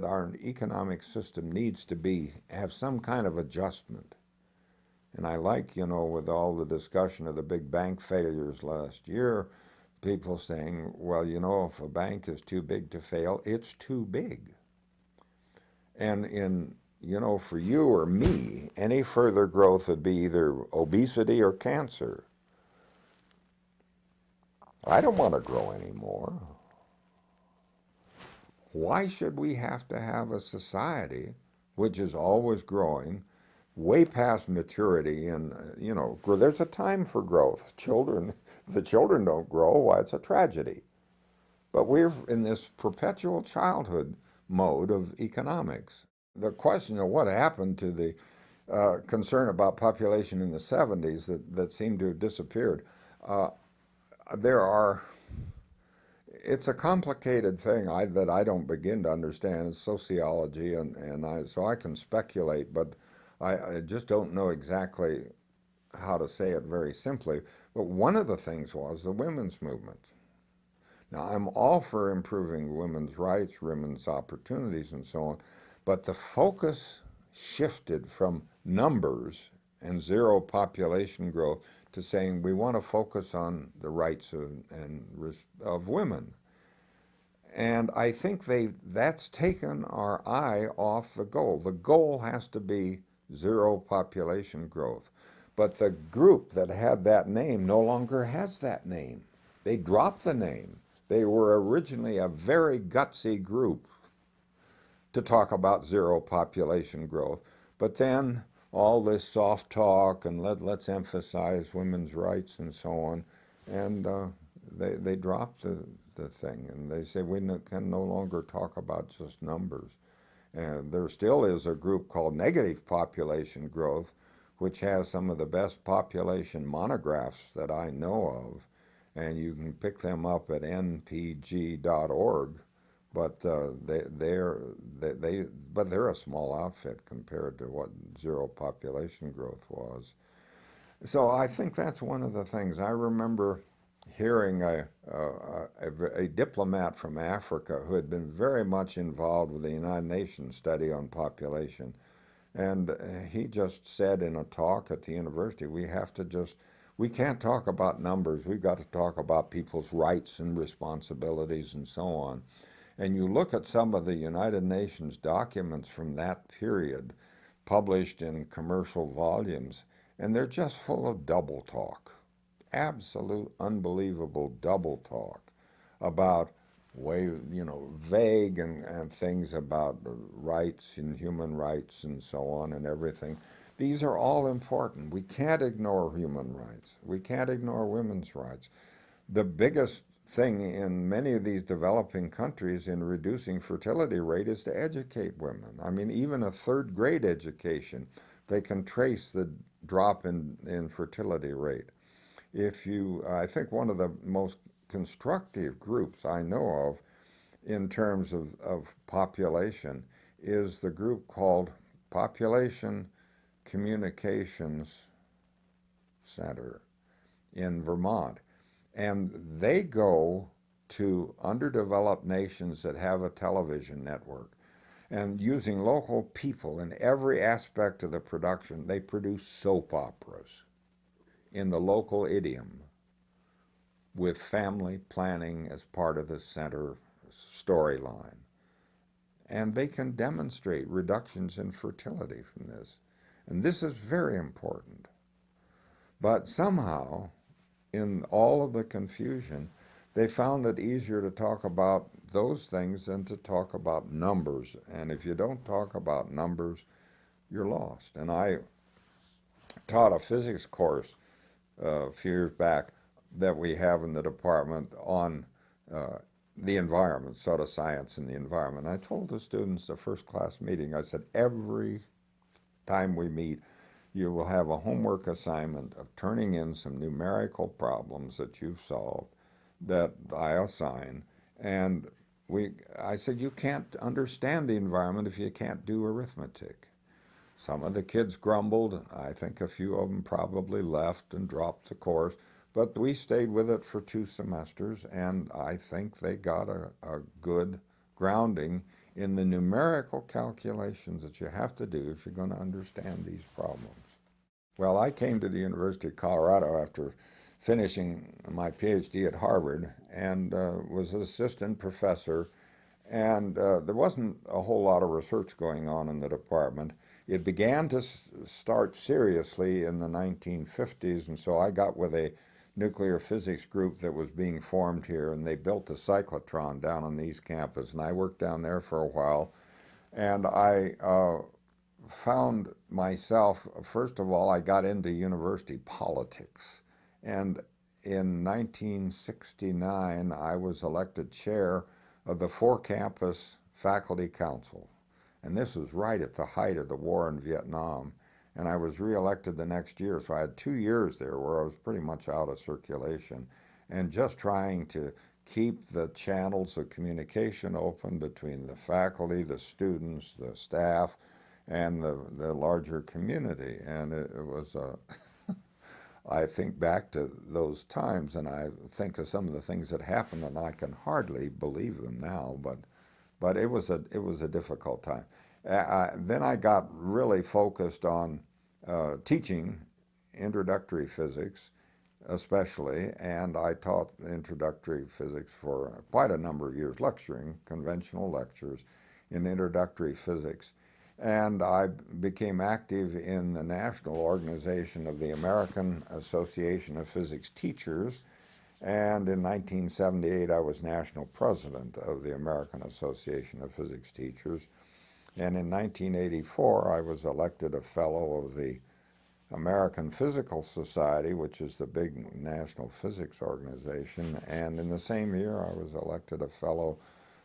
our economic system needs to have some kind of adjustment. And I like, with all the discussion of the big bank failures last year, people saying, well, if a bank is too big to fail, it's too big. And for you or me, any further growth would be either obesity or cancer. I don't want to grow anymore. Why should we have to have a society which is always growing, way past maturity? And, there's a time for growth. If the children don't grow, why, it's a tragedy. But we're in this perpetual childhood mode of economics. The question of what happened to the concern about population in the 70s that seemed to have disappeared, it's a complicated thing that I don't begin to understand. It's sociology, so I can speculate, but I just don't know exactly how to say it very simply. But one of the things was the women's movement. Now, I'm all for improving women's rights, women's opportunities, and so on, but the focus shifted from numbers and zero population growth to saying we want to focus on the rights of women. And I think that's taken our eye off the goal. The goal has to be zero population growth. But the group that had that name no longer has that name. They dropped the name. They were originally a very gutsy group to talk about zero population growth. But then all this soft talk and let's emphasize women's rights and so on, and they dropped the thing, and they say we can no longer talk about just numbers. And there still is a group called negative population growth, which has some of the best population monographs that I know of, and you can pick them up at npg.org. But they're a small outfit compared to what zero population growth was. So I think that's one of the things. I remember hearing a diplomat from Africa who had been very much involved with the United Nations study on population, and he just said in a talk at the university, we can't talk about numbers. We've got to talk about people's rights and responsibilities and so on. And you look at some of the United Nations documents from that period, published in commercial volumes, and they're just full of double talk, absolute unbelievable double talk about vague and things about rights and human rights and so on and everything. These are all important. We can't ignore human rights. We can't ignore women's rights. The biggest thing in many of these developing countries in reducing fertility rate is to educate women. I mean, even a third grade education, they can trace the drop in fertility rate. I think one of the most constructive groups I know of in terms of population is the group called Population Communications Center in Vermont. And they go to underdeveloped nations that have a television network. And using local people in every aspect of the production, they produce soap operas in the local idiom with family planning as part of the center storyline. And they can demonstrate reductions in fertility from this. And this is very important. But somehow, in all of the confusion, they found it easier to talk about those things than to talk about numbers. And if you don't talk about numbers, you're lost. And I taught a physics course a few years back that we have in the department on the environment, sort of science and the environment. I told the students the first class meeting, I said, every time we meet, you will have a homework assignment of turning in some numerical problems that you've solved that I assign. And I said, you can't understand the environment if you can't do arithmetic. Some of the kids grumbled. I think a few of them probably left and dropped the course. But we stayed with it for 2 semesters, and I think they got a good grounding in the numerical calculations that you have to do if you're going to understand these problems. Well, I came to the University of Colorado after finishing my PhD at Harvard and was an assistant professor, and there wasn't a whole lot of research going on in the department. It began to start seriously in the 1950s, and so I got with a nuclear physics group that was being formed here, and they built a cyclotron down on the East Campus, and I worked down there for a while, and I found myself, first of all, I got into university politics, and in 1969 I was elected chair of the 4-campus faculty council, and this was right at the height of the war in Vietnam. And I was reelected the next year, so I had 2 years there where I was pretty much out of circulation and just trying to keep the channels of communication open between the faculty, the students, the staff, and the larger community. And it was I think back to those times, and I think of some of the things that happened, and I can hardly believe them now, but it was a difficult time. Then I got really focused on teaching introductory physics, especially, and I taught introductory physics for quite a number of years, lecturing, conventional lectures in introductory physics. And I became active in the national organization of the American Association of Physics Teachers, and in 1978 I was national president of the American Association of Physics Teachers. And in 1984 I was elected a fellow of the American Physical Society, which is the big national physics organization, and in the same year I was elected a fellow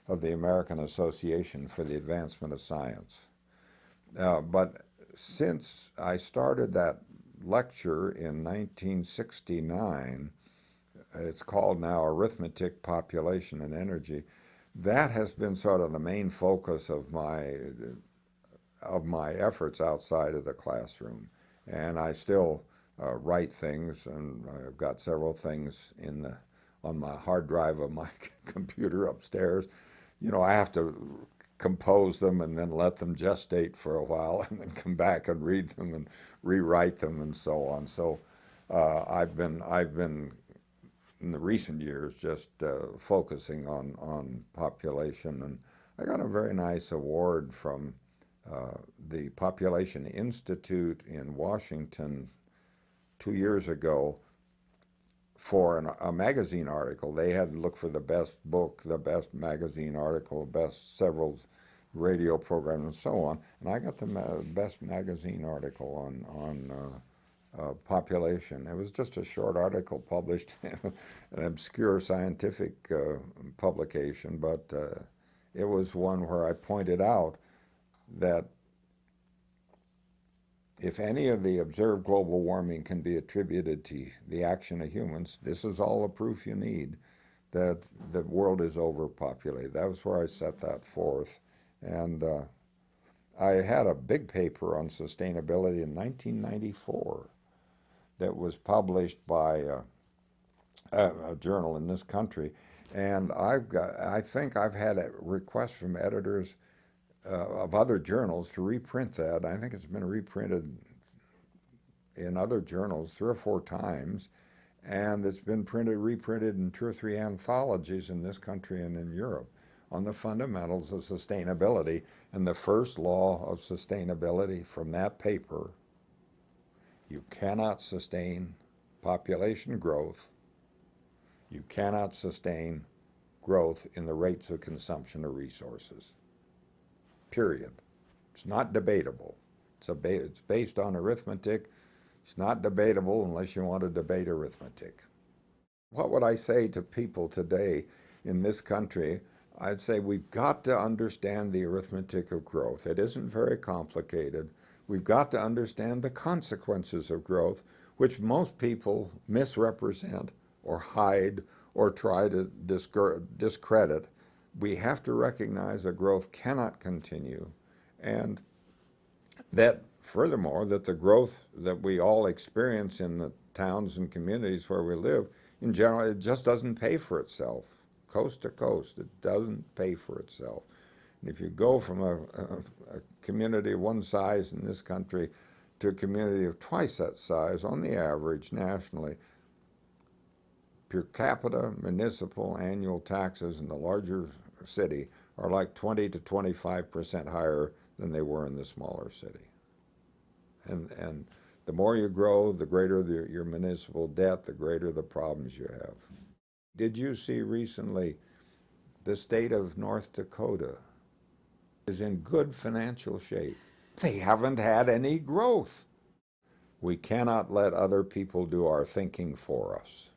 of the American Association for the Advancement of Science. But since I started that lecture in 1969, it's called now Arithmetic, Population, and Energy, that has been sort of the main focus of my efforts outside of the classroom. And I still write things, and I've got several things on my hard drive of my computer upstairs. You know, I have to compose them and then let them gestate for a while and then come back and read them and rewrite them and so on. So I've been in the recent years just focusing on population, and I got a very nice award from the Population Institute in Washington 2 years ago for a magazine article. They had to look for the best book, the best magazine article, best several radio programs, and so on. And I got the best magazine article on population. It was just a short article published in an obscure scientific publication, but it was one where I pointed out that if any of the observed global warming can be attributed to the action of humans, this is all the proof you need that the world is overpopulated. That was where I set that forth. And I had a big paper on sustainability in 1994 that was published by a journal in this country. And I think I've had a request from editors of other journals to reprint that. I think it's been reprinted in other journals 3 or 4 times, and it's been reprinted in 2 or 3 anthologies in this country and in Europe on the fundamentals of sustainability. And the first law of sustainability from that paper: you cannot sustain population growth, you cannot sustain growth in the rates of consumption of resources. Period. It's not debatable. It's based on arithmetic. It's not debatable unless you want to debate arithmetic. What would I say to people today in this country? I'd say we've got to understand the arithmetic of growth. It isn't very complicated. We've got to understand the consequences of growth, which most people misrepresent or hide or try to discredit. We have to recognize that growth cannot continue, and that furthermore, that the growth that we all experience in the towns and communities where we live, in general, it just doesn't pay for itself. Coast to coast, it doesn't pay for itself. And if you go from a community of one size in this country to a community of twice that size on the average nationally, per capita municipal annual taxes in the larger city are like 20 to 25% higher than they were in the smaller city. And the more you grow, the greater your municipal debt, the greater the problems you have. Did you see recently the state of North Dakota is in good financial shape? They haven't had any growth. We cannot let other people do our thinking for us.